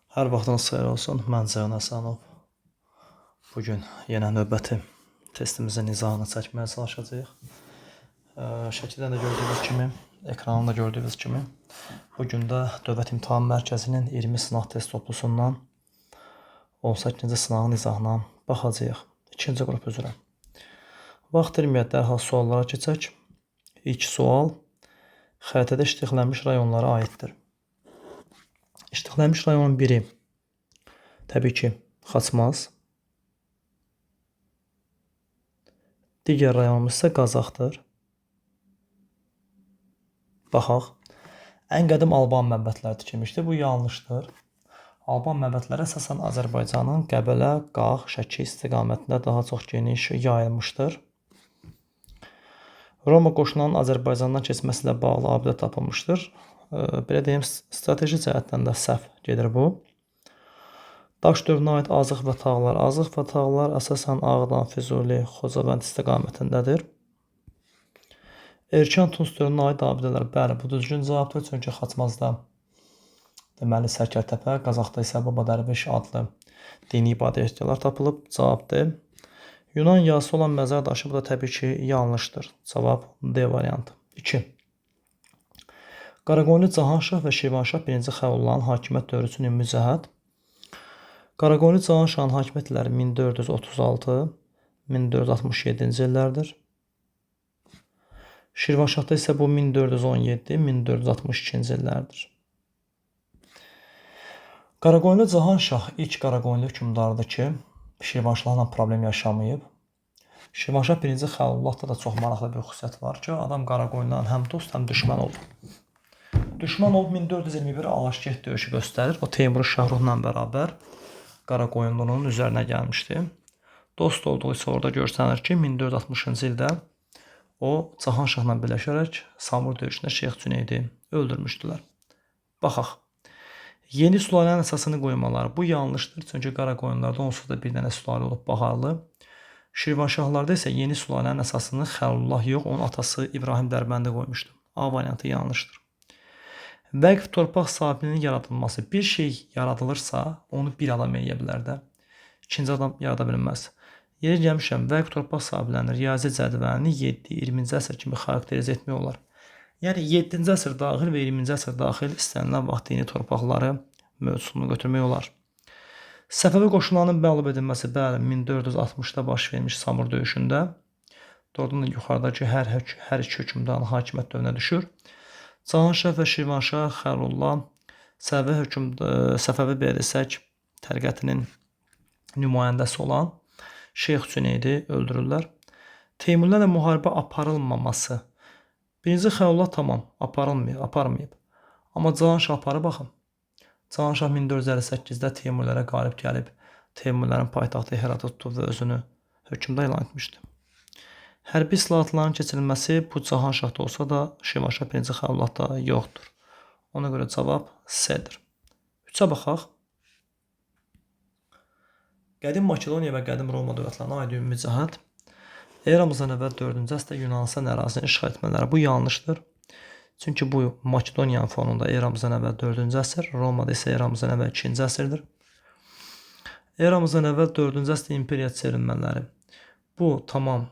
Hər vaxtınız xeyir olsun. Mən Ceyhun Həsənov. Bugün yenə növbəti testimizin izahını çəkməyə çalışacağıq. Şəkildə də gördüyünüz kimi, ekranında gördüyünüz kimi, bugün də Dövlət İmtahan Mərkəzinin 20 sınaq test toplusundan 18-ci sınağın izahına baxacağıq. İkinci qrup üzrə. Vaxt itirməyək, dərhal suallara keçək. İlk sual xəritədə iştiqlənmiş rayonlara aiddir. İştiqlənmiş rayonun biri təbii ki, Xaçmaz. Digər rayonumuz isə Qazaxdır. Baxaq. Ən qədim Alban məbədləri tikilmişdir. Bu yanlışdır. Alban məbədləri əsasən Azərbaycanın Qəbələ, Qax, Şəki istiqamətində daha çox geniş yayılmışdır. Roma qoşunlarının Azərbaycandan keçməsi ilə bağlı abidə tapılmışdır. Belə deyim, strateji cəhətdən də səhv gedir bu. Daş dövrünə aid Azıq və Tağlar. Azıq və Tağlar əsasən Ağdam, Füzuli, Xocavənd istiqamətindədir. Erkən Tunc dövrünə aid abidələr. Bəli, bu düzgün cavabdır. Çünki Xaçmazda deməli Sərkərtəpə, Qazaxda isə Baba Dərviş adlı dini ibadətgahlar tapılıb. Cavabdır. Yunan yası olan məzar daşı, bu da təbii ki, yanlışdır. Cavab D variantı. 2. Qaraqoyunlu Cahanşah və Şirvanşah 1-ci Xəullanın hakimiyyət dövrü üçün ümumi cəhət. Qaraqoyunlu Cahanşahın hakimiyyətləri 1436-1467-ci illərdir. Şirvanşahda isə bu 1417-1462-ci illərdir. Qaraqoyunlu Cahanşah ilk Qaraqoyunlu hökmdarıdır ki, Şirvanşahla problem yaşamayıb. Şirvanşah 1-ci Xəullahda da çox maraqlı bir xüsusiyyət var ki, adam Qaraqoyundan həm dost, həm düşmən oldu. Düşmən olub 1421 Alaşkert döyüşü göstərir. O Teymur Şahruxla bərabər Qaraqoyunlunun üzərinə gəlmişdi. Dost olduğu isə orada görsənir ki, 1460-cı ildə o Cahanşahla birləşərək Samur döyüşündə Şeyx Cüneydi öldürmüşdülər. Baxaq. Yeni sülalənin əsasını qoymaları. Bu yanlışdır. Çünki Qaraqoyunlarda onsuz da bir dənə sülalə olub Baharlı. Şirvanşahlarda isə yeni sülalənin əsasını Xəlullah yox, onun atası İbrahim Dərbəndi qoymuşdu. A variantı yanlışdır. Vəqf torpaq sahibinin yaradılması. Bir şey yaradılırsa, onu bir adam eləyə bilər də. İkinci adam yarada bilməz. Yeri gəlmişəm, vəqf torpaq sahiblərini riyazi cədvəlini 7-20-ci əsr kimi xarakterizə etmək olar. Yəni 7-ci əsr daxil və 20-ci əsr daxil istənilən vaxt yeni torpaqları mövzusunu götürmək olar. Səfəvi qoşunlarının məğlub edilməsi, bəli, 1460-da baş vermiş Samur döyüşündə. Doğrudan da yuxarıdakı hər iki hökmdarın hakimiyyət dövrünə düşür. Cahanşah və Şirvanşah, Xəlullah, Səfəvi Berisək təriqətinin nümayəndəsi olan Şeyx Cüneydi öldürürlər. Teymurlərlə müharibə aparılmaması. Birinci Xəlullah tamam, aparmayıb. Amma Cahanşah aparıb baxın. Cahanşah 1458-də Teymurlərə qalib gəlib, Teymurlərin paytaxtı Heratı tutub və özünü hökmdar elan etmişdi. Hərbi islahatların keçirilməsi bu Cahanşahda olsa da Şirvanşah 1-ci Xəullahda yoxdur. Ona görə cavab C-dir. 3-ə baxaq. Qədim Makedoniya və Qədim Roma dövlətlərinə aid ümumi cəhət. Eramızdan əvvəl 4-cü əsrdə Yunanistan ərazisini işğal etmələri. Bu yanlışdır. Çünki bu Makedoniyanın fonunda eramızdan əvvəl 4-cü əsr, Romada isə eramızdan əvvəl 2-ci əsrdir. Eramızdan əvvəl 4-cü əsrdə imperiya çevrilmələri. Bu tamam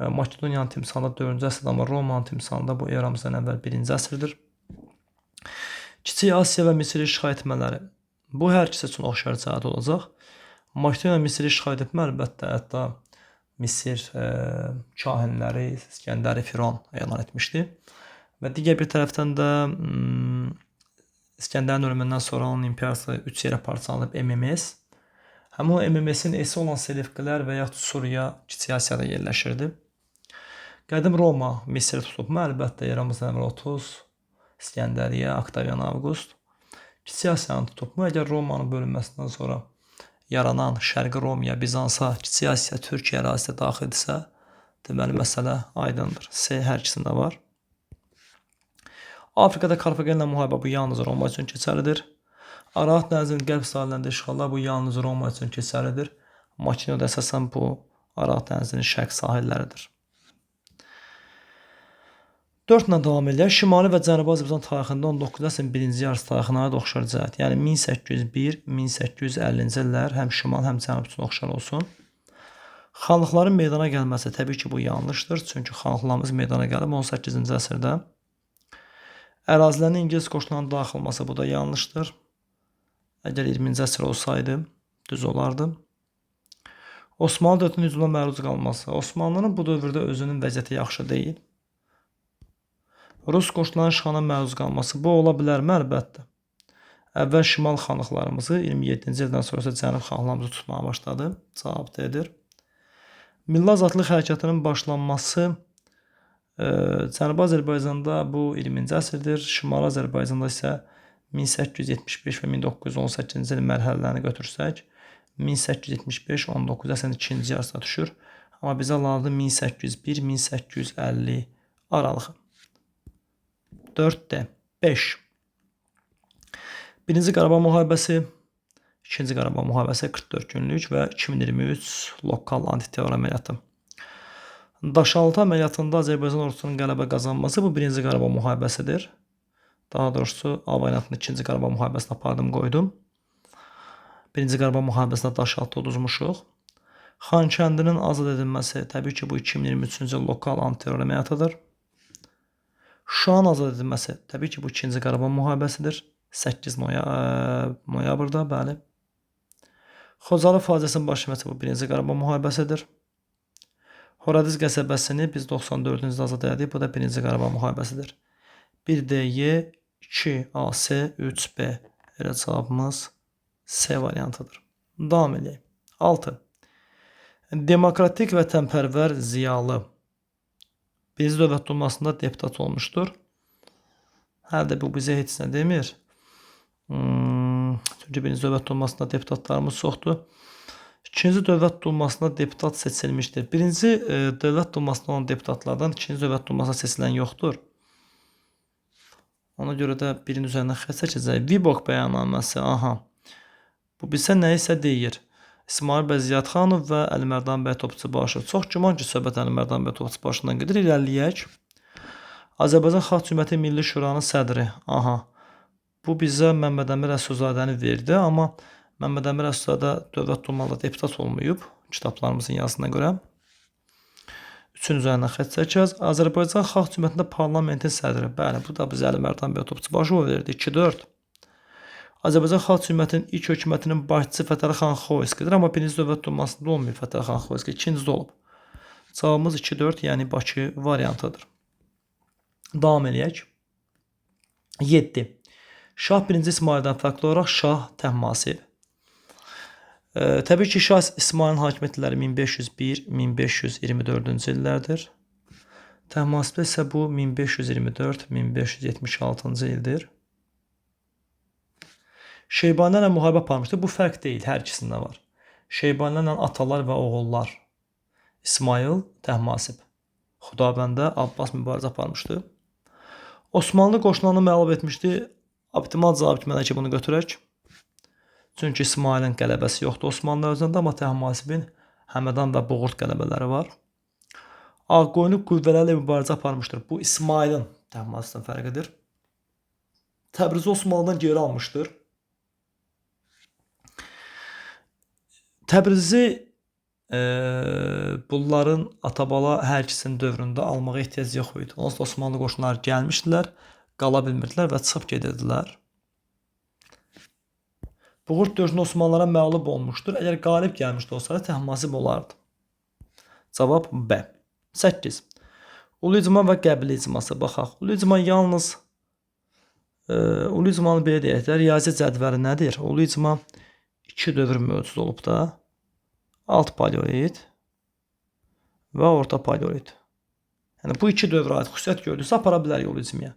Makedoniyanın timsalında 4-cü əsrdə, amma Romanın timsalında bu eramızdan əvvəl 1-ci əsrdir. Kiçik Asiya və Misiri işğal etmələri. Bu hər ikisi üçün oxşar cəhət olacaq. Makedoniya Misiri işğal etmə, əlbəttə, hətta Misir kahinləri İskəndəri Firon elan etmişdi. Və digər bir tərəfdən də İskəndərin ölümündən sonra onun imperiyası 3 yerə parçalanıb MMS. Həmin o MMS-in esi olan Selevkilər və yaxud Suriya Kiçik Asiyada yerləşirdi. Qədim Roma Misiri tutubmu? Əlbəttə, eramızdan əvvəl 30, İskəndəriyyə, Oktavian Avqust. Kiçik Asiyanı tutubmu? Əgər Romanın bölünməsindən sonra yaranan Şərqi Romaya, Bizansa, Kiçik Asiya, Türkiyə ərazisə daxildirsə, deməli məsələ aydındır. C hər ikisində var. Afrikada Karfagenlə müharibə, bu yalnız Roma üçün keçərlidir. Aralıq dənizinin qərb sahillərində işğallar, bu yalnız Roma üçün keçərlidir. Makedoniyada əsasən bu Aralıq dənizinin şərq sahilləridir. 4 ilə davam edək. Şimali və Cənubi Azərbaycan tarixində 19-cu əsrin birinci yarısı tarixinə aid oxşar cəhət. Yəni 1801-1850-ci illər həm şimal, həm cənub üçün oxşar olsun. Xanlıqların meydana gəlməsi təbii ki, bu yanlışdır. Çünki xanlıqlarımız meydana gəlib 18-ci əsrdə. Ərazilərin İngilis qoşunlarının daxil olması bu da yanlışdır. Əgər 20-ci əsr olsaydı, düz olardı. Osmanlı dövlətinin hücumuna məruz qalması. Osmanlının bu dövrdə özünün vəziyyəti yaxşı deyil. Rus qoşunlarının işğalına məruz qalması. Bu ola bilərmi? Əlbəttə. Əvvəl şimal xanlıqlarımızı, 27-ci ildən sonra cənub xanlıqlarımızı tutmağa başladı. Cavab D-dir. Milli Azadlıq Hərəkatının başlanması Cənubi Azərbaycanda bu 20-ci əsrdir. Şimali Azərbaycanda isə 1875 və 1918-ci il mərhələlərini götürsək, 1875-19 əsrin ikinci yarısına düşür. Amma bizə lazımdır 1801-1850 aralığı. 4D. 5. Birinci Qarabağ müharibəsi, ikinci Qarabağ müharibəsi 44 günlük və 2023 lokal antiterror əməliyyatı. Daşaltı əməliyyatında Azərbaycan ordusunun qələbə qazanması bu birinci Qarabağ müharibəsidir. Daha doğrusu Avaynatın ikinci Qarabağ müharibəsini apardım, qoydum. Birinci Qarabağ müharibəsində Daşaltı uduzmuşuq. Xankəndinin azad edilməsi təbii ki, bu 2023-cü il lokal antiterror əməliyyatıdır. Şuşanın azad edilməsi təbii ki, bu ikinci Qarabağ müharibəsidir. 8 noyabrda, bəli. Xocalı faciəsinin baş verməsi bu birinci Qarabağ müharibəsidir. Horadiz qəsəbəsini biz 94-cü ildə azad etdik. Bu da birinci Qarabağ müharibəsidir. 1D-Y, 2A-S, 3B. Elə cavabımız C variantıdır. Davam edək. 6. Demokratik və təmpərvər ziyalı. Birinci Dövlət Dumasında deputat olmuşdur. Hər də bu bizə heç nə demir. Çünki birinci Dövlət Dumasında deputatlarımız çoxdur. İkinci Dövlət Dumasında deputat seçilmişdir. Birinci Dövlət Dumasında olan deputatlardan ikinci Dövlət Dumasına seçilən yoxdur. Ona görə də birinin üzərindən xətt çəkəcək. Vibok bəyannaməsi. Aha. Bu bizə nə isə deyir. İsmail bəy Ziyadxanov və Əlimərdan bəy Topçubaşov. Çox güman ki, söhbət Əlimərdan bəy Topçubaşovdan gedir. İrəliyək. Azərbaycan Xalq Cümhuriyyəti Milli Şuranın sədri. Aha. Bu bizə Məmməd Əmir Əsilzadəni verdi, amma Məmməd Əmir Əsilzadə Dövlət Dumada deputat olmayıb, kitablarımızın yazısına görə. 3-ün üzərindən xətt çəkəcəz. Azərbaycan Xalq Cümhuriyyətində parlamentin sədri. Bəli, bu da bizə Əlimərdan bəy Topçubaşov verdi. 2-4. Azərbaycan Xalq Cümhuriyyətinin ilk hökumətinin başçısı Fətəli Xoyskidir, amma birinci Dövlət Dumasında olmayıb Fətəli Xoyski, ikincidə olub. Cavabımız 2-4, yəni Bakı variantıdır. Davam eləyək. 7. Şah 1-ci İsmaildən fərqli olaraq Şah Təhmasib. Təbii ki, Şah İsmailin hakimiyyətləri 1501-1524-cü illərdir. Təhmasibdə isə bu 1524-1576-cı ildir. Şeybanilərlə müharibə aparmışdır. Bu fərq deyil, hər ikisində var. Şeybanilərlə atalar və oğullar. İsmail, Təhmasib. Xudabəndə, Abbas mübarizə aparmışdı. Osmanlı qoşunlarını məğlub etmişdi. Optimal cavab ki, mənə ki, bunu götürək. Çünki İsmailin qələbəsi yoxdur Osmanlı özündə, amma Təhmasibin Həmədan və Boğurt qələbələri var. Ağqoyunlu qüvvələrlə mübarizə aparmışdır. Bu İsmailin Təhmasibdən fərqidir. Təbrizi Osmanlıdan geri almışdır. Təbrizi bunların Atabala hər ikisinin dövründə almağa ehtiyac yox idi. Onsuz da Osmanlı qoşunları gəlmişdilər, qala bilmirdilər və çıxıb gedirdilər. Boğurt dövründə Osmanlılara məğlub olmuşdur. Əgər qalib gəlmişdi olsaydı, Təhmasib olardı. Cavab B. 8. Ulu icma və qəbili icması. Baxaq. Ulu icma yalnız Ulu icmanı belə deyək də, riyazi cədvəli nədir? Ulu icma 2 dövr mövcud olub da. Alt paleolit və orta paleolit. Yəni bu 2 dövrə aid xüsusiyyət gördüksə apara bilər ulu icmaya.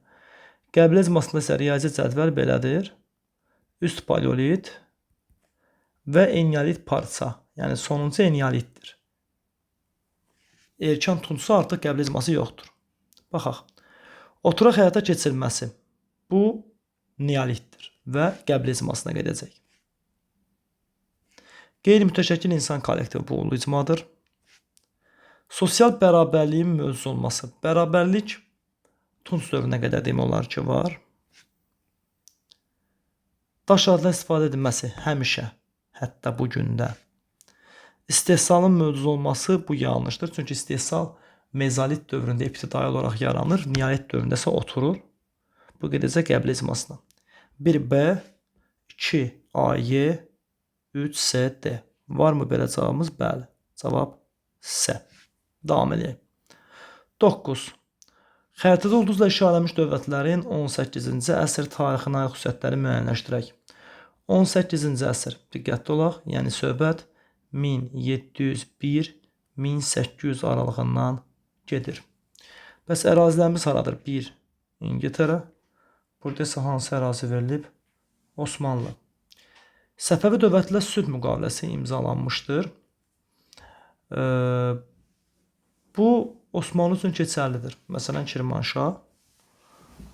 Qəbili icmasında isə riyazi cədvəl belədir. Üst paleolit və eneolit parça. Yəni sonuncu eneolitdir. Erkən tunçsa artıq qəbili icması yoxdur. Baxaq. Oturaq həyata keçirilməsi. Bu neolitdir və qəbili icmasına gedəcək. Qeyri-mütəşəkkil insan kollektivi bu ulu icmadır. Sosial bərabərliyin mövzu olması. Bərabərlik Tunc dövrünə qədər demək olar ki, var. Daş adla istifadə edilməsi həmişə, hətta bu gündə. İstehsalın mövcud olması bu yanlışdır. Çünki istehsal mezolit dövründə ibtidai olaraq yaranır, neolit dövründə isə oturur. Bu gedəcək qəbul icmasına. 1B, 2AY, 3CD. Varmı belə cavabımız? Bəli. Cavab C. Davam edək. 9. Xəritədə ulduzla işarələnmiş dövlətlərin 18-ci əsr tarixinə aid xüsusiyyətləri müəyyənləşdirək. 18-ci əsr, diqqətli olaq, yəni söhbət 1701-1800 aralığından gedir. Bəs ərazilərimiz haradır? 1. İngiltərə. Burada isə hansı ərazi verilib? Osmanlı. Səfəvi dövlətlə sülh müqaviləsi imzalanmışdır. Bu Osmanlı üçün keçərlidir. Məsələn, Kirmanşah.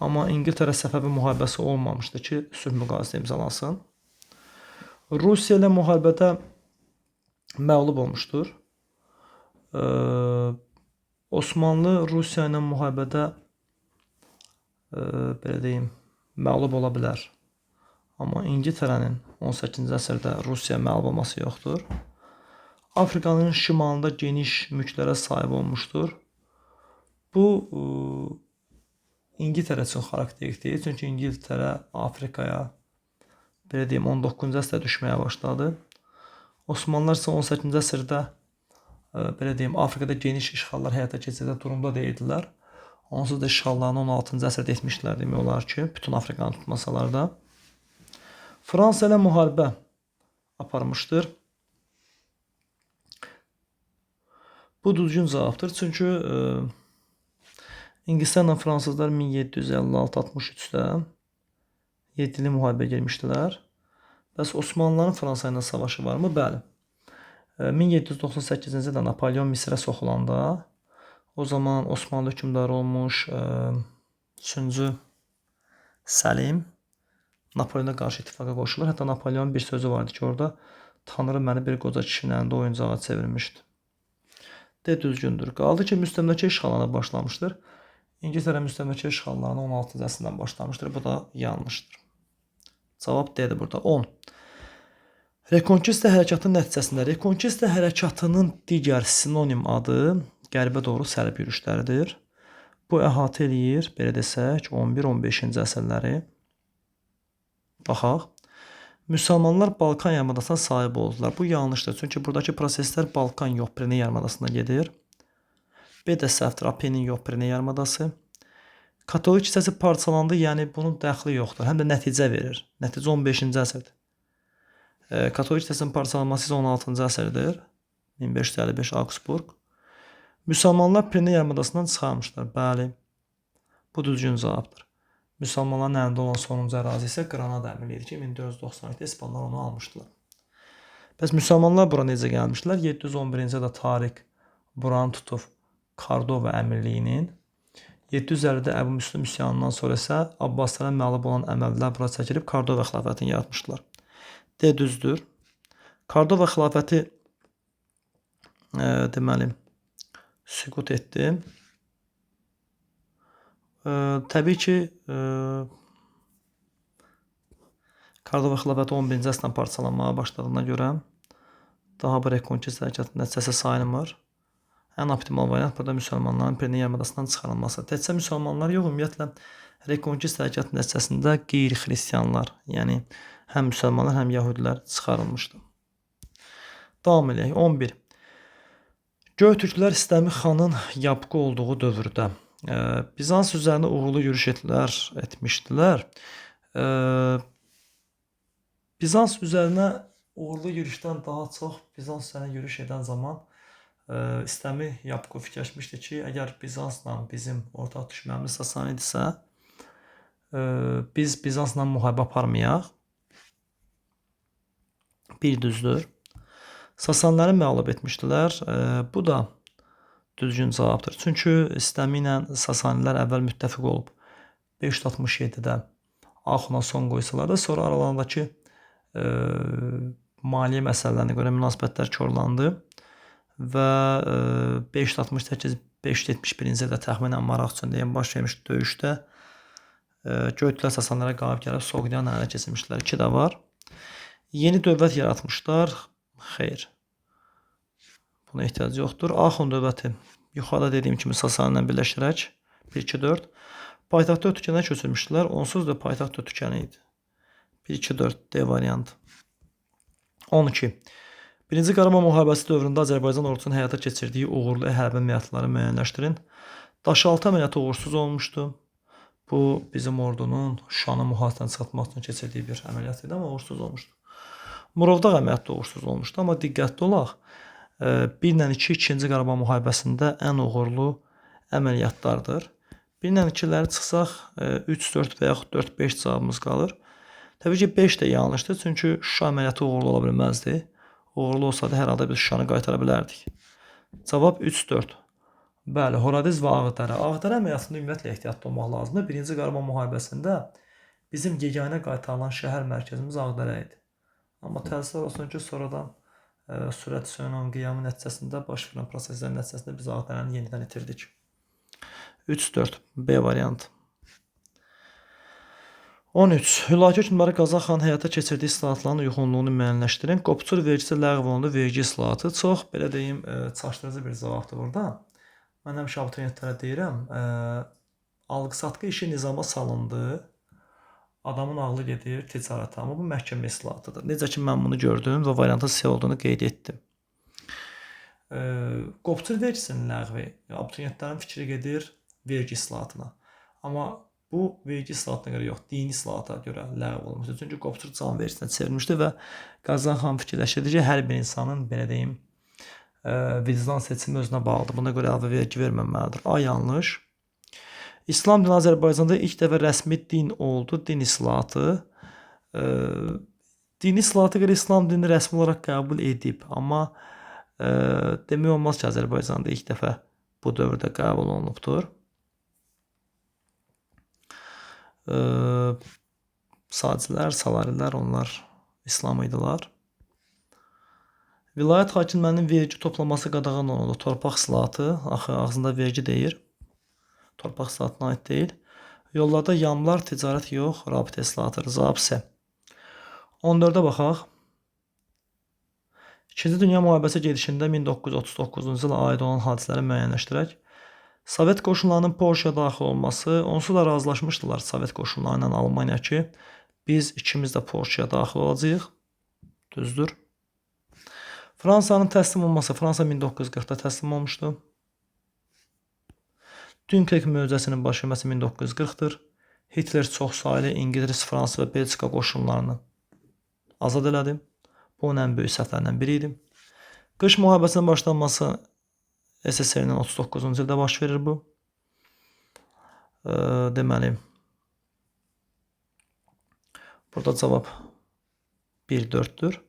Amma İngiltərə Səfəvi müharibəsi olmamışdı ki, sülh müqaviləsi imzalansın. Rusiya ilə müharibədə məğlub olmuşdur. Osmanlı Rusiya ilə müharibədə belə deyim, məğlub ola bilər. Amma İngiltərənin 18-ci əsrdə Rusiya məğlub olması yoxdur. Afrikanın şimalında geniş mülklərə sahib olmuşdur. Bu İngiltərə üçün xarakterikdir. Çünki İngiltərə Afrikaya belə deyim 19-cu əsrdə düşməyə başladı. Osmanlılar isə 18-ci əsrdə belə deyim Afrikada geniş işğallar həyata keçirdə durumda deyildilər. Onsuz da işğallarını 16-cı əsrdə etmişdilər demək olar ki, bütün Afrikanı tutmasalar da. Fransa ilə müharibə aparmışdır. Bu düzgün cavabdır. Çünki İngilislərlə fransızlar 1756-63-də 7 illik müharibə girmişdilər. Bəs Osmanlıların Fransa ilə savaşı varmı? Bəli. 1798-ci ildə Napoleon Misrə soxulanda, o zaman Osmanlı hökmdarı olmuş 3-cü Səlim Napoleona qarşı ittifaqa qoşulur. Hətta Napoleonun bir sözü vardı ki, orada Tanrı məni bir qoca kişinin əlində oyuncağa çevirmişdi. D düzgündür. Qaldı ki, müstəmləkə işğallarına başlamışdır. İngiltərə müstəmləkə işğallarına 16-cı əsrdən başlamışdır. Bu da yanlışdır. Cavab D-dir burada. 10. Rekonkista hərəkatının nəticəsində Rekonkista hərəkatının digər sinonim adı qərbə doğru sərb yürüşləridir. Bu əhatə eləyir, belə desək, 11-15-ci əsrləri. Baxaq. Müsəlmanlar Balkan yarımadasına sahib oldular. Bu yanlışdır. Çünki buradakı proseslər Balkan yox, Pirene yarımadasına gedir. B də səhvdir. Apennin yox, Pirene yarımadası. Katolik hissəsi parçalandı, yəni bunun dəxli yoxdur. Həm də nəticə verir. Nəticə 15-ci əsrdir. Katolik hissəsinin parçalanması isə 16-cı əsrdir. 1555 Augsburg. Müsəlmanlar Pirene yarımadasından çıxarmışlar. Bəli. Bu düzgün cavabdır. Müsəlmanların əlində olan sonuncu ərazi isə Qranada əmirliyi idi ki, 1492-də İspanlar onu almışdılar. Bəs müsəlmanlar bura necə gəlmişdilər? 711-ci ildə Tariq buranı tutub Kordova əmirliyinin, 750-də Əbu Müslim üsyanından sonra isə Abbaslara məğlub olan Əməvilər bura çəkilib Kordova xilafətini yaratmışdılar. D düzdür. Kordova xilafəti deməli süqut etdi. Təbii ki, Kordova xilafəti 11-ci əsrdən parçalanmağa başladığına görə daha bir rekonkist hərəkatının nəticəsi sayılmır. Ən optimal variant burada müsəlmanların Pirene yarımadasından çıxarılması. Təkcə müsəlmanlar yox, ümumiyyətlə rekonkist hərəkatının nəticəsində qeyri-xristianlar, yəni həm müsəlmanlar, həm yəhudilər çıxarılmışdı. Davam edək. 11. Göytürklər İslami xanın yapqı olduğu dövrdə Bizans üzərində uğurlu yürüş etmişdilər. Bizans üzərinə uğurlu yürüşdən daha çox Bizans üzərinə yürüş edən zaman İslami yapqı fikirləşmişdi ki, əgər Bizansla bizim ortaq düşmənimiz Sasanidirsə, biz Bizansla müharibə aparmayaq. Bir düzdür. Sasanları məğlub etmişdilər. Bu da düzgün cavabdır. Çünki İslami ilə Sasanilər əvvəl müttəfiq olub 567-də Axuna son qoysalar da sonra aralarındakı maliyyə məsələlərinə görə münasibətlər korlandı və 568 571-ci ildə təxminən maraq üçün deyim, baş vermiş döyüşdə Göytülər Sasanlara qalib gəlib Soqdiyanın əlinə keçirmişlər. 2 də var. Yeni dövlət yaratmışlar. Xeyr. Buna ehtiyac yoxdur. Axund dövləti yuxarıda dediyim kimi Sasani ilə birləşdirək. 1-2-4. Paytaxtı Ötükənə köçürmüşdülər. Onsuz da paytaxt Ötükəni idi. 1-2-4 D variantı. 12. Birinci Qarabağ müharibəsi dövründə Azərbaycan ordusunun həyata keçirdiyi uğurlu hərbi əməliyyatları müəyyənləşdirin. Daşaltı əməliyyatı uğursuz olmuşdu. Bu bizim ordunun Şuşanın mühasirəsinə çıxartmaq üçün keçirdiyi bir əməliyyat idi, amma uğursuz olmuşdu. Murovdağ əməliyyatı da uğursuz olmuşdu, amma diqqətli olaq. 1 ilə 2 2-ci Qarabağ müharibəsində ən uğurlu əməliyyatlardır. 1 ilə 2-ləri çıxsaq 3-4 və yaxud 4-5 cavabımız qalır. Təbii ki 5 də yanlışdır, çünki Şuşa əməliyyatı uğurlu ola bilməzdi. Uğurlu olsaydı hər halda biz Şuşanı qaytara bilərdik. Cavab 3-4. Bəli, Horadiz və Ağdərə. Ağdərə əməliyyatında ümumiyyətlə ehtiyatlı olmaq lazımdır. 1-ci Qarabağ müharibəsində bizim yeganə qaytarılan şəhər mərkəzimiz Ağdərə idi. Amma təəssüf olsun ki, sonradan sürət üsyanının qiyamı nəticəsində baş verən proseslərin nəticəsində biz Ağdərəni yenidən itirdik. 3-4 B variantı. 13. Hülakü hökmdarı Qazaxan həyata keçirdiyi islahatların uyğunluğunu müəyyənləşdirin. Qopçur vergisi ləğv olundu. Vergi islahatı çox, belə deyim, çaşdırıcı bir cavabdır burada. Mən həmişə abituriyentlərə deyirəm, alqı-satqı işi nizama salındı, adamın ağlı gedir ticarətə, amma bu məhkəmə islahatıdır. Necə ki, mən bunu gördüm və variantın C olduğunu qeyd etdim. Qopçur vergisinin ləğvi, abituriyentlərin fikri gedir vergi islahatına. Amma bu vergi islahatına görə yox, dini islahata görə ləğv olunmuşdur. Çünki qopçur can vergisinə çevrilmişdir və Qazaxan fikirləşirdi ki, hər bir insanın, belə deyim, vicdan seçimi özünə bağlıdır. Buna görə əlavə vergi verməməlidir. A yanlış. İslam dini Azərbaycanda ilk dəfə rəsmi din oldu. Din islahatı. Din islahatı görə İslam dinini rəsmi olaraq qəbul edib. Amma demək olmaz ki, Azərbaycanda ilk dəfə bu dövrdə qəbul olunubdur. Sacilər, salarilər onlar İslam idilar. Vilayət hakimlərinin vergi toplaması qadağan olundu. Torpaq islahatı, axı ağzında vergi deyir. Torpaq islahatına aid deyil. Yollarda yamlar, ticarət yox, rabitə islahatıdır. Cavab C. 14-ə baxaq. 2-ci Dünya müharibəsi gedişində 1939-cu ilə aid olan hadisələri müəyyənləşdirək. Sovet qoşunlarının Polşaya daxil olması, onsuz da razılaşmışdılar Sovet qoşunları ilə Almaniya ki, biz ikimiz də Polşaya daxil olacağıq. Düzdür. Fransanın təslim olması, Fransa 1940-da təslim olmuşdu. Dunkirk möcüzəsinin baş verməsi 1940-dır. Hitler çoxsaylı İngilis, Fransa və Belçika qoşunlarını azad elədi. Bu onun ən böyük səhvlərindən biri idi. Qış müharibəsinin başlanması SSR-nin 39-cu ildə baş verir bu. Deməli, burada cavab 1-4-dür.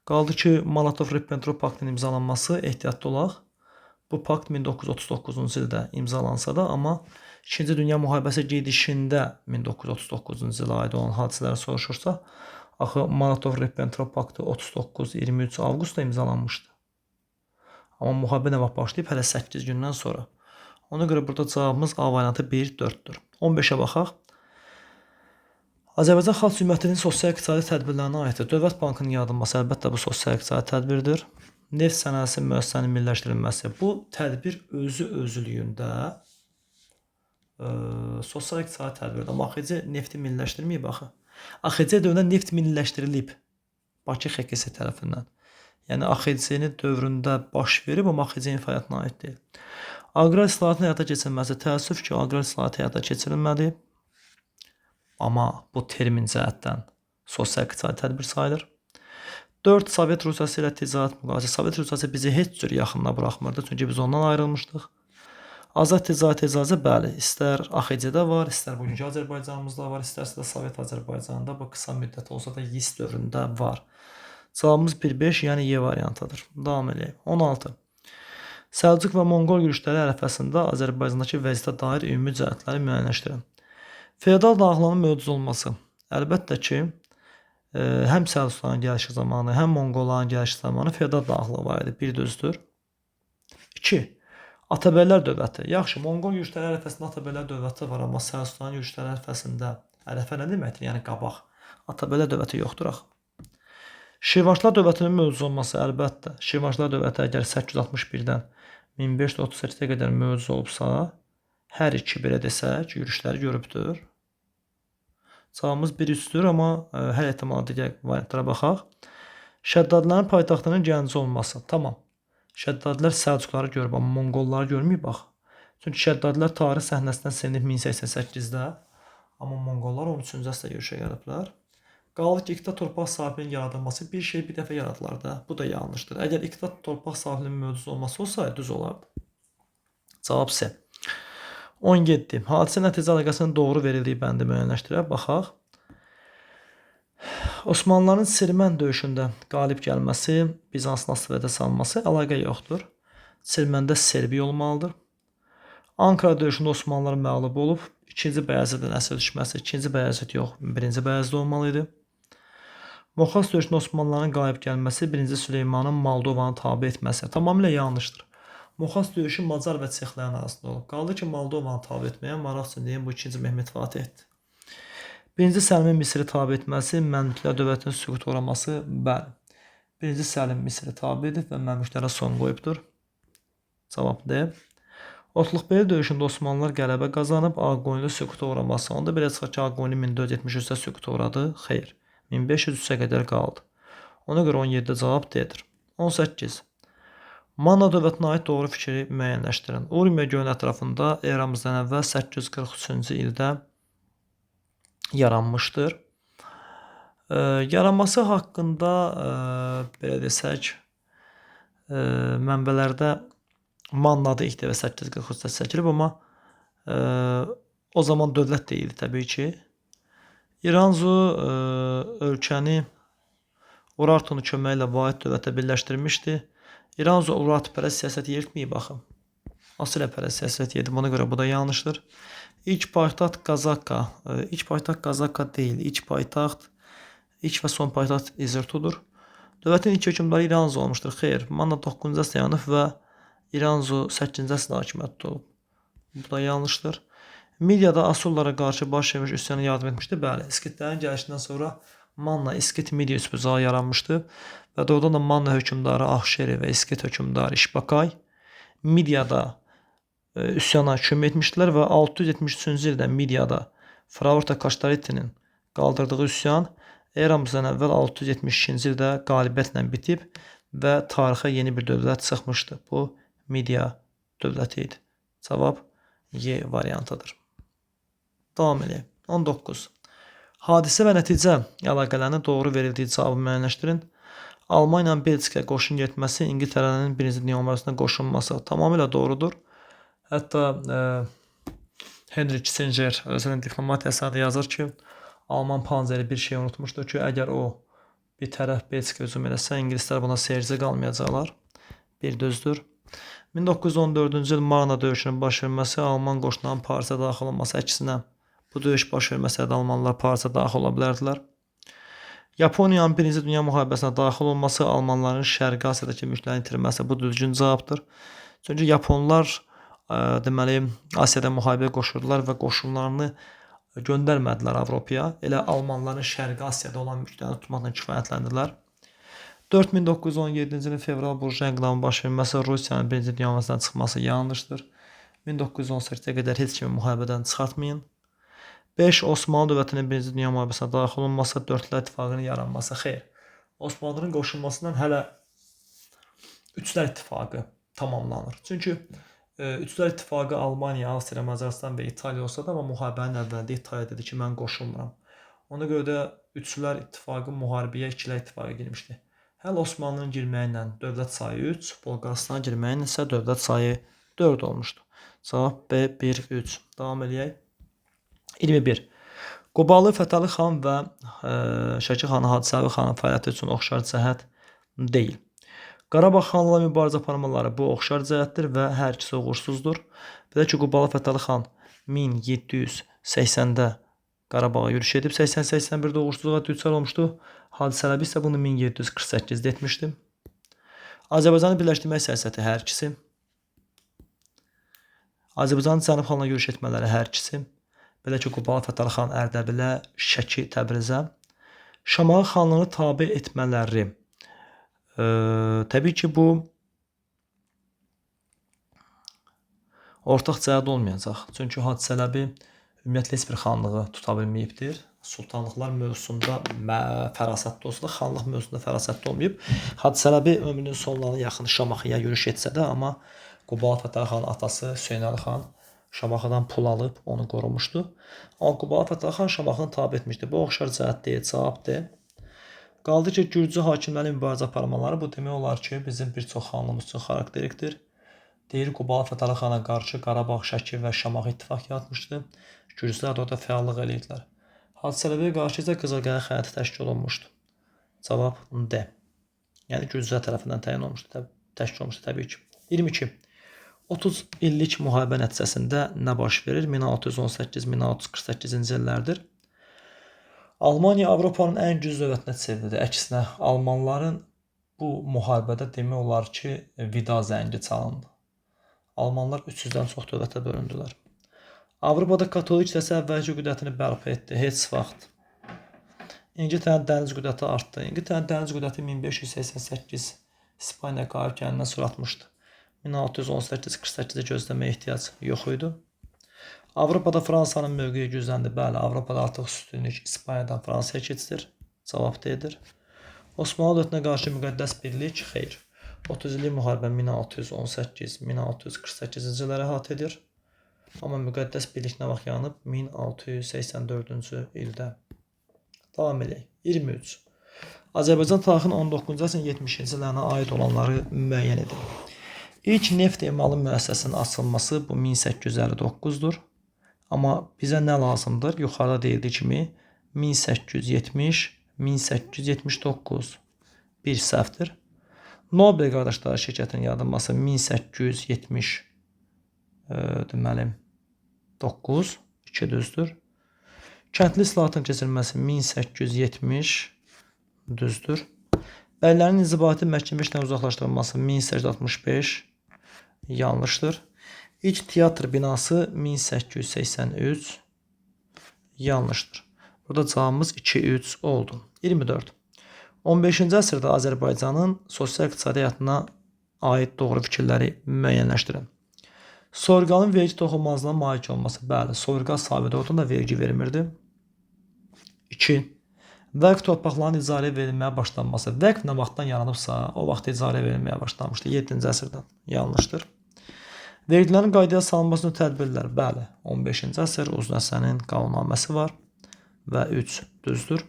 Qaldı ki, Molotov-Ribbentrop paktının imzalanması, ehtiyatlı olaq. Bu pakt 1939-cu ildə imzalansa da, amma 2-ci Dünya müharibəsi gedişində 1939-cu ilə aid olan hadisələri soruşursa, axı Molotov-Ribbentrop paktı 39-23 avqustda imzalanmışdı. Amma müharibə nə vaxt başlayıb? Hələ 8 gündən sonra. Ona görə burada cavabımız A variantı 1-4-dür. 15-ə baxaq. Azərbaycan Xalq Cümhuriyyətinin sosial-iqtisadi tədbirlərinə aiddir. Dövlət Bankının yaradılması əlbəttə bu sosial-iqtisadi tədbirdir. Neft sənayesi müəssisəsinin milliləşdirilməsi. Bu tədbir özü-özlüyündə sosial-iqtisadi tədbirdir. Amma AXC nefti milliləşdirməyib axı. AXC dövründə neft milliləşdirilib Bakı XKS tərəfindən. Yəni AXC-nin dövründə baş verib, amma AXC-nin fəaliyyətinə aid deyil. Aqrar islahatın həyata keçirilməsi. Təəssüf ki, aqrar islahatı həyata keçirilmədi. Amma bu termin cəhətdən sosial-iqtisadi tədbir sayılır. 4. Sovet Rusiyası ilə ticarət müqaviləsi. Sovet Rusiyası bizi heç cür yaxınına buraxmırdı, çünki biz ondan ayrılmışdıq. Azad ticarət icazə, bəli, istər AXC-də var, istər bugünkü Azərbaycanımızda var, istərsə də Sovet Azərbaycanında bu qısa müddət olsa da YIS dövründə var. Cavabımız 1-5, yəni Y variantıdır. Davam edək. 16. Səlcuq və Monqol yürüşləri ərəfəsində Azərbaycandakı vəziyyətə dair ümumi cəhətləri müəyyənləşdirin. Feodal dağlanın mövcud olması. Əlbəttə ki, həm Səlcuqların gəlişi zamanı, həm Monqolların gəlişi zamanı feodal dağlığı var idi. Bir düzdür. 2. Atabəylər dövləti. Yaxşı, Monqol yürüşləri ərəfəsində Atabəylər dövləti var, amma Sərəstan yürüşləri ərəfəsində ərəfə nə deməkdir? Yəni qabaq. Atabəylər dövləti yoxdur axı. Şirvanşılar dövlətinin mövcud olması əlbəttə. Şirvanşılar dövləti əgər 861-dən 1538-ə qədər mövcud olubsa, hər iki belə desək, yürüşləri görübdür. Cavabımız 1-3-dür, amma hər ehtimala digər variantlara baxaq. Şəddadilərin paytaxtının Gəncə olması. Tamam. Şəddadilər Səlcuqları görüb, amma Monqolları görməyib bax. Çünki Şəddadilər tarix səhnəsindən silinib 1088-də, amma Monqollar 13-cü əsrdə yürüşə gəliblər. Qaldı ki, iqta torpaq sahibinin yaradılması bir şey bir dəfə yaradılar da. Bu da yanlışdır. Əgər iqta torpaq sahibinin mövcud olması olsaydı düz olardı. Cavab C. 17. Hadisə nəticə əlaqəsinin doğru verildiyi bəndi müəyyənləşdirək. Baxaq. Osmanlıların Sirmən döyüşündə qalib gəlməsi, Bizansın asılvədə salınması əlaqə yoxdur. Sirməndə Serbiya olmalıdır. Ankara döyüşündə Osmanlılar məğlub olub. 2-ci Bəyazidin əsir düşməsi, 2-ci Bəyazid yox, 1-ci Bəyazid olmalı idi. Moxas döyüşündə Osmanlıların qalib gəlməsi, 1-ci Süleymanın Moldovanı tabe etməsi tamamilə yanlışdır. Moxas döyüşü Macar və Çexlərin arasında olub. Qaldı ki, Moldovanı tabe etməyə maraq üçün deyim, bu 2-ci Mehmet Fatihdir. 1-ci Səlimin Misri tabe etməsi, Məmlüklər dövlətinin süqut uğraması, bəli. 1-ci Səlim Misri tabe edib və Məmlüklərə son qoyubdur. Cavab D. Otluqbeyli döyüşündə Osmanlılar qələbə qazanıb, Ağqoyunlu süquta uğraması. Onda belə çıxır ki, Ağqoyunlu 1473-də süquta uğradı. Xeyr, 1503-ə qədər qaldı. Ona görə 17-də cavab D-dir. 18. Manna dövlətinə aid doğru fikri müəyyənləşdirin. Urmiya gölünün ətrafında eramızdan əvvəl 843-cü ildə yaranmışdır. Yaranması haqqında belə desək, mənbələrdə Manna adı ilk dəfə 843-də çəkilib, amma o zaman dövlət deyildi təbii ki. İranzu ölkəni Urartunu köməyi ilə vahid dövlətə birləşdirmişdi. İranzu Urartpərəst siyasət yeritməyib baxın. Asiləpərəst siyasət yeritib, ona görə bu da yanlışdır. İlk paytaxt Qazaka, ilk paytaxt Qazaka deyil, ilk və son paytaxt İzirtudur. Dövlətin ilk hökmdarı İranzu olmuşdur. Xeyr, Manna 9-cu əsrdə yaranıb və İranzu 8-ci əsrdə hakimiyyətdə olub. Bu da yanlışdır. Midiyada Asurlara qarşı baş vermiş üsyana yardım etmişdi. Bəli, İskitlərin gəlişindən sonra Manna İskit Midiya üsbucağı yaranmışdı və doğrudan da Manna hökmdarı Ahşeri və İskit hökmdarı İşbakay Midiyada üsyana kömək etmişdilər və 673-cü ildə Midiyada Fravorta Kaştaritinin qaldırdığı üsyan eramızdan əvvəl 672-ci ildə qalibiyyətlə bitib və tarixə yeni bir dövlət çıxmışdı. Bu Midiya dövləti idi. Cavab Y variantıdır. Davam edək. 19. Hadisə və nəticə əlaqələrini doğru verildiyi cavabı müəyyənləşdirin. Almaniya ilə Belçikaya qoşun getməsi, İngiltərənin 1-ci Dünya müharibəsində qoşulması tamamilə doğrudur. Hətta Henry Kissinger özünün diplomatiyasında yazır ki, Alman panzeri bir şey unutmuşdur ki, əgər o bir tərəf Belçikaya hücum eləsə, ingilislər buna seyirci qalmayacaqlar. Bir düzdür. 1914-cü il Marna döyüşünün baş verməsi, Alman qoşunlarının Parisə daxil olması əksinə bu döyüş baş verməsəydi Almanlar Parisə daxil ola bilərdilər. Yaponiyanın 1-ci Dünya müharibəsinə daxil olması, Almanların Şərqi Asiyadakı mülklərini itirməsi bu düzgün cavabdır. Çünki Yaponlar deməli Asiyada müharibəyə qoşuldular və qoşunlarını göndərmədilər Avropaya. Elə Almanların Şərqi Asiyada olan mülklərini tutmaqla kifayətləndilər. 1917-ci ilin fevral burjua inqilabının baş verməsi, Rusiyanın 1-ci Dünya müharibəsindən çıxması yanlışdır. 1918-ə qədər heç kimi müharibədən çıxartmayın. 5. Osmanlı dövlətinin 1-ci Dünya müharibəsinə daxil olması, Dördlər İttifaqının yaranması. Xeyr, Osmanlıların qoşulmasından hələ Üçlər İttifaqı tamamlanır. Çünki Üçlər İttifaqı Almaniya, Avstriya, Macaristan və İtaliya olsa da, amma müharibənin əvvəlində İtaliya dedi ki, mən qoşulmuram. Ona görə də Üçlər İttifaqı müharibəyə İkilər İttifaqı girmişdi. Hələ Osmanlının girməyi ilə dövlət sayı 3, Bolqarıstan girməyi ilə isə dövlət sayı 4 olmuşdu. Cavab B, 1, 3. Davam edək. 21. Qobalı Fətəli xan və Şəki xanı Hadisəvi xanın fəaliyyəti üçün oxşar cəhət deyil. Qarabağ xanla mübarizə aparmaları bu oxşar cəhətdir və hər ikisi uğursuzdur. Belə ki, Qobalı Fətəli xan 1780-də Qarabağa yürüş edib, 80-81-də uğursuzluğa düçar olmuşdu. Hadisə Ələbi isə bunu 1748-də etmişdi. Azərbaycanı birləşdirmək siyasəti hər ikisi. Azərbaycanın Cənub xanına yürüş etmələri hər ikisi. Belə ki, Qubalı Fətəli xan Ərdəbilə, Şəki, Təbrizə. Şamaxı xanlığını tabe etmələri. Təbii ki, bu ortaq cəhət olmayacaq. Çünki Hacı Çələbi ümumiyyətlə heç bir xanlığı tuta bilməyibdir. Sultanlıqlar mövzusunda fərasətli olsa da, xanlıq mövzusunda fərasətli olmayıb. Hacı Çələbi ömrünün sonlarına yaxın Şamaxıya yürüş etsə də, amma Qubalı Fətəli xan atası Hüseynəli xan Şamaxıdan pul alıb onu qorumuşdu. Amma Qubalı Fətəli xan Şamaxını tabe etmişdi. Bu oxşar cəhət deyil, cavabdır. Qaldı ki, Gürcü hakimlərin mübarizə aparmaları bu demək olar ki, bizim bir çox xanlığımız üçün xarakterikdir. Deyir, Qubalı Fətəli xana qarşı Qarabağ, Şəki və Şamaxı ittifaq yaratmışdı. Gürcülər də orada fəallıq edirdilər. Hacı Çələbiyə qarşı isə Qızılqaya xəyanəti təşkil olunmuşdu. Cavab D. Yəni Gürcülər tərəfindən təyin olmuşdu, təşkil olmuşdu təbii ki. 22. 30 illik müharibə nəticəsində nə baş verir? 1618-1648-ci illərdir. Almaniya Avropanın ən güclü dövlətinə çevrildi. Əksinə, almanların bu müharibədə demək olar ki, vida zəngi çalındı. Almanlar 300-dən çox dövlətə bölündülər. Avropada katolik kilsə əvvəlki qüdrətini bərpa etdi. Heç vaxt. İngiltərənin dəniz qüdrəti artdı. İngiltərənin dəniz qüdrəti 1588 İspaniyaya qalib gələndən sonra artmışdı. 1618-48-də gözləməyə ehtiyac yox idi. Avropada Fransanın mövqeyi gücləndi. Bəli, Avropada artıq üstünlük İspaniyadan Fransaya keçilir. Cavab D-dir. Osmanlı dövlətinə qarşı müqəddəs birlik, xeyr. 30 illik müharibə 1618-1648-ci illərə əhatə edir. Amma müqəddəs birlik nə vaxt yanıb? 1684-cü ildə. Davam edək. 23. Azərbaycan tarixinin 19-cu əsrin 70-ci illərinə aid olanları müəyyən edin. İlk neft emalı müəssisəsinin açılması bu 1859-dur. Amma bizə nə lazımdır? Yuxarıda deyildiyi kimi 1870-1879 bir səhvdir. Nobel qardaşları şirkətinin yaradılması 1870 deməli 9 2 düzdür. Kəndli islahatın keçirilməsi 1870 düzdür. Bəylərin inzibati məhkəmə işdən uzaqlaşdırılması 1865 yanlışdır. İlk teatr binası 1883 yanlışdır. Burada cavabımız 2-3 oldu. 24. 15-ci əsrdə Azərbaycanın sosial-iqtisadi həyatına aid doğru fikirləri müəyyənləşdirin. Soyurqalın vergi toxunmazlığına malik olması. Bəli, soyurqal sahibi oradan da vergi vermirdi. 2. Vəqf torpaqlarının icarəyə verilməyə başlanması. Vəqf nə vaxtdan yaranıbsa, o vaxt icarəyə verilməyə başlanmışdı. 7-ci əsrdən. Yanlışdır. Vergilərin qaydaya salınmasının tədbirlər. Bəli, 15-ci əsr Uzun Həsənin qanunnaməsi var və 3 düzdür.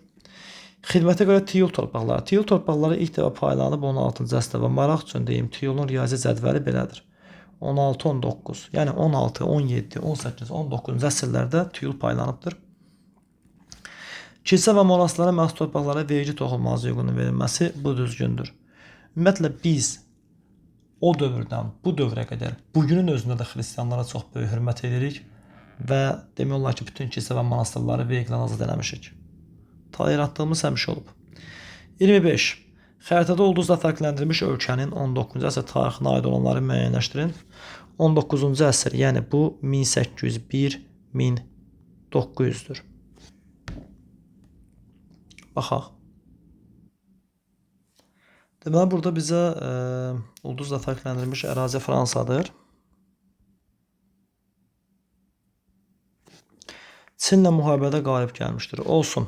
Xidmətə görə tiyul torpaqları. Tiyul torpaqları ilk dəfə paylanıb 16-cı əsrdə və maraq üçün deyim, tiyulun riyazi cədvəli belədir. 16-19, yəni 16, 17, 18, 19-cu əsrlərdə tiyul paylanıbdır. Kilsə və monastırlara məxsus torpaqlara vergi toxunulmazlığı hüququnun verilməsi bu düzgündür. Ümumiyyətlə biz o dövrdən bu dövrə qədər bugünün özündə də xristianlara çox böyük hörmət edirik və demək olar ki, bütün kilsə və monastırları vergidən azad eləmişik. Tolerantlığımız həmişə olub. 25. Xəritədə ulduzla fərqləndirilmiş ölkənin 19-cu əsr tarixinə aid olanları müəyyənləşdirin. 19-cu əsr, yəni bu 1801-1900-dür. Baxaq. Deməli, burada bizə ulduzla fərqləndirilmiş ərazi Fransadır. Çinlə müharibədə qalib gəlmişdir. Olsun.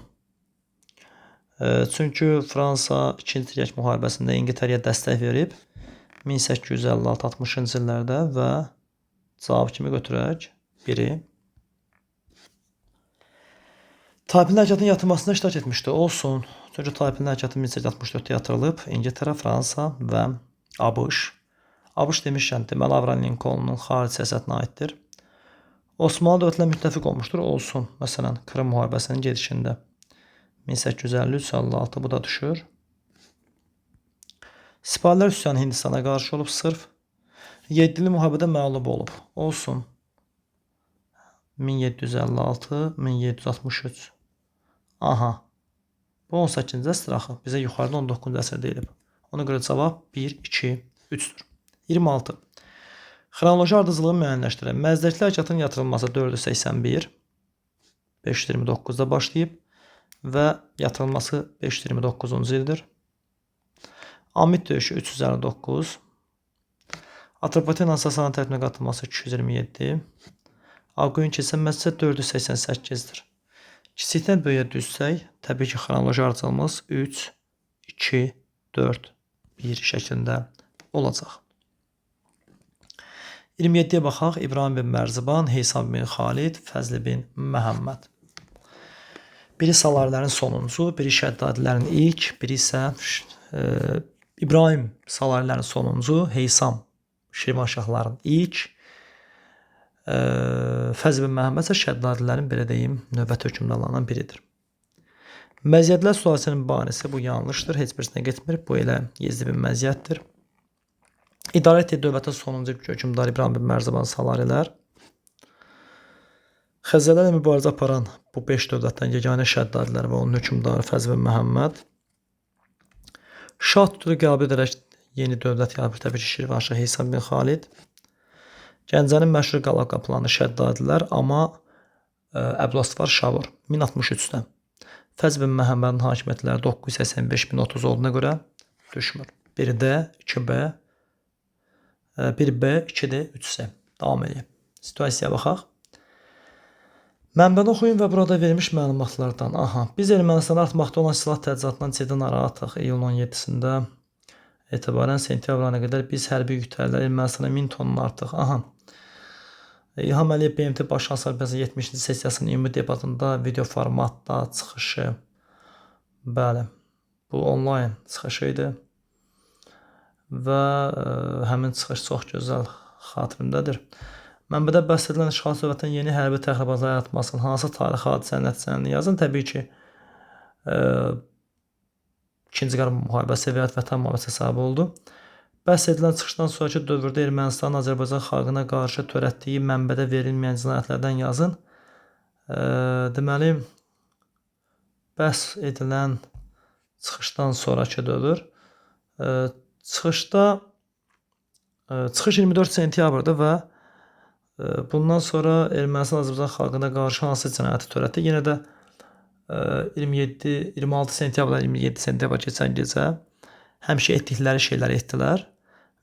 Çünki Fransa 2-ci Dünya müharibəsində İngiltərəyə dəstək verib 1856-60-cı illərdə və cavab kimi götürək 1-i. Taiping hərəkatının yatırılmasında iştirak etmişdi. Olsun. Çünki Taiping hərəkatı 1864-də yatırılıb. İngiltərə, Fransa və ABŞ. ABŞ demişkən, deməli Abraham Lincolnun xarici siyasətinə aiddir. Osmanlı dövlətinə müttəfiq olmuşdur. Olsun. Məsələn, Krım müharibəsinin gedişində 1853-56 bu da düşür. Siparilər üsyanı Hindistana qarşı olub sırf. 7-li müharibədə məğlub olub. Olsun. 1756-1763. Aha. Bu 18-ci əsr axı. Bizə yuxarıda 19-cu əsr deyilib. Ona görə cavab 1, 2, 3-dür. 26. Xronoloji ardıcılığı müəyyənləşdirək. Məzdəkli hərəkatın yatırılması 481 529-da başlayıb və yatırılması 529-cu ildir. Amid döyüşü 359, Atropatena Sasana tərəfindən qatılması 227, Aquin keçilməsi 488-dir. Kiçikdən böyüyə düzsək, təbii ki, xronoloji ardıcılığımız 3, 2, 4, 1 şəklində olacaq. 27-yə baxaq. İbrahim bin Mərziban, Heysam bin Xalid, Fəzli bin Məhəmməd. Biri Salarilərin sonuncu, biri Şəddadilərin ilk, biri isə İbrahim Salarilərin sonuncu, Heysam Şirvanşahların ilk, Fəzli bin Məhəmməd isə Şəddadilərin, belə deyim, növbəti hökmdarlarından biridir. Məziyyətlər sülaləsinin banisi bu yanlışdır, heç birisinə getmir. Bu elə Yezdi bin Məziyyətdir. İdarə etdiyi dövlətin sonuncu hökmdarı İbrahim bin Mərziban Salarilər. Xəzərlərlə mübarizə aparan bu 5 dövlətdən yeganə Şəddadilər və onun hökmdarı Fəzli bin Məhəmməd. Şah titulu qəbul edərək yeni dövlət yaratmış, təbii ki, Şirvanşah Heysam bin Xalid. Gəncənin məşhur qala qapılarını Şəddadilər, amma Əbülasvar Şavur 1063-də. Fəzli bin Məhəmmədin hakimiyyətləri 985-1030 olduğuna görə düşmür. 1D, 2B, 1B, 2D, 3C. Davam edeyim. Situasiyaya baxaq. Mənbəni oxuyun və burada verilmiş məlumatlardan. Biz Ermənistana artmaqda olan silah təchizatından ciddi narahatıq. İyulun 17-sində etibarən sentyabr ayına qədər biz hərbi yükləyirlər Ermənistana 1000 tondan artıq. İlham Əliyev BMT Baş Konservasiyasının 70-ci sessiyasının ümumi debatında video formatda çıxışı. Bəli, bu onlayn çıxışı idi. Və həmin çıxış çox gözəl xatirimdədir. Mənbədə bəhs edilən işğal dövlətinin yeni hərbi təxribatlar yaratmasının hansı tarixi hadisənin nəticələrini yazın. Təbii ki, 2-ci Qarabağ müharibəsi və Vətən müharibəsi səbəbi oldu. Bəhs edilən çıxışdan sonraki dövrdə Ermənistanın Azərbaycan xalqına qarşı törətdiyi mənbədə verilməyən cinayətlərdən yazın. Deməli, bəhs edilən çıxışdan sonraki dövr. Çıxış 24 sentyabrda və bundan sonra Ermənistan Azərbaycan xalqına qarşı hansı cinayəti törətdi? Yenə də 26 sentyabrdan 27 sentyabr keçən gecə həmişə etdikləri şeyləri etdilər.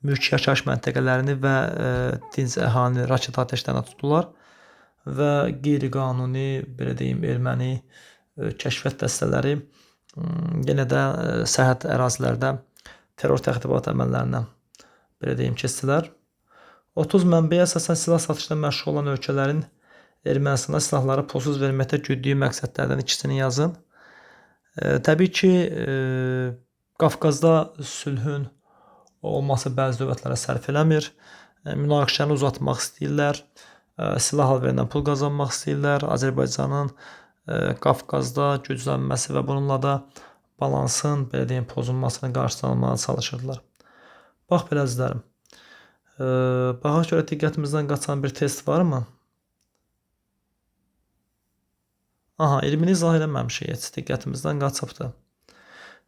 Mülki yaşayış məntəqələrini və dinc əhalini raket atəşlərinə tutdular və qeyri-qanuni, belə deyim, erməni kəşfiyyat dəstələri yenə də sərhəd ərazilərdə terror təxribat əməllərinə, belə deyim, keçdilər. 30 mənbəyə əsasən silah satışına məşğul olan ölkələrin Ermənistana silahları pulsuz verməkdə güddüyü məqsədlərdən ikisini yazın. Təbii ki, Qafqazda sülhün olması bəzi dövlətlərə sərf eləmir. Münaqişəni uzatmaq istəyirlər. Silah alverdən pul qazanmaq istəyirlər. Azərbaycanın Qafqazda güclənməsi və bununla da balansın, belə deyim, pozulmasını qarşılanmağa çalışırdılar. Bax, belə əzizlərim. Baxaq görə diqqətimizdən qaçan bir test varmı? 20-ni izah eləməmişik, heç diqqətimizdən qaçıbdır.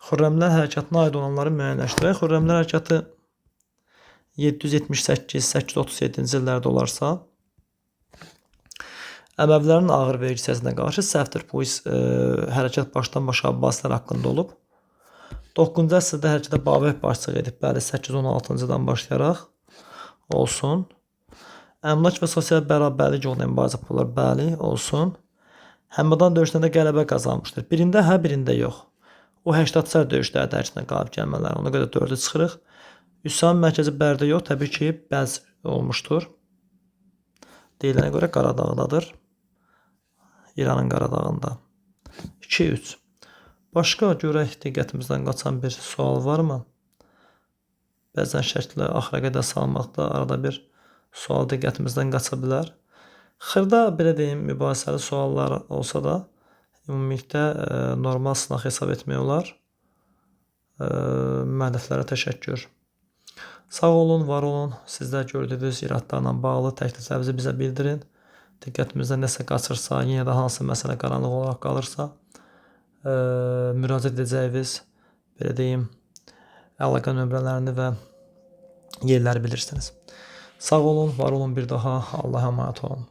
Xürrəmlər hərəkatına aid olanları müəyyənləşdirək. Xürrəmlər hərəkatı 778-837-ci illərdə olarsa, Əməvilərin ağır vergi siyasətinə qarşı səhvdir. Bu hərəkat başdan-başa Abbasilər haqqında olub. 9-cu əsrdə hərəkətə Babək başçılıq edib. Bəli, 816-cı ildən başlayaraq olsun. Əmlak və sosial bərabərlik yolunda mübarizə aparırlar. Bəli, olsun. Həmədan döyüşlərində qələbə qazanmışdır. Birində birində yox. O 80-sər döyüşlərdə hərəkətinə qalib gəlmələri. Ona görə 4-ü çıxırıq. Üsyanın mərkəzi Bərdə yox. Təbii ki, Bəz olmuşdur. Deyilənə görə Qaradağdadır. İranın Qaradağında. 2-3. Başqa görək diqqətimizdən qaçan bir sual varmı? Bəzən şəkli axıra qədər salmaqda arada bir sual diqqətimizdən qaça bilər. Xırda, belə deyim, mübahisəli suallar olsa da ümumilikdə normal sınaq hesab etmək olar. Müəlliflərə təşəkkür. Sağ olun, var olun. Sizlər gördüyünüz iradlarla bağlı təkliflərinizi bizə bildirin. Diqqətimizdən nəsə qaçırsa, yenə də hansı məsələ qaranlıq olaraq qalırsa, müraciət edəcəyiniz, belə deyim, əlaqə nömrələrini və yerləri bilirsiniz. Sağ olun, var olun bir daha. Allah'a emanet olun.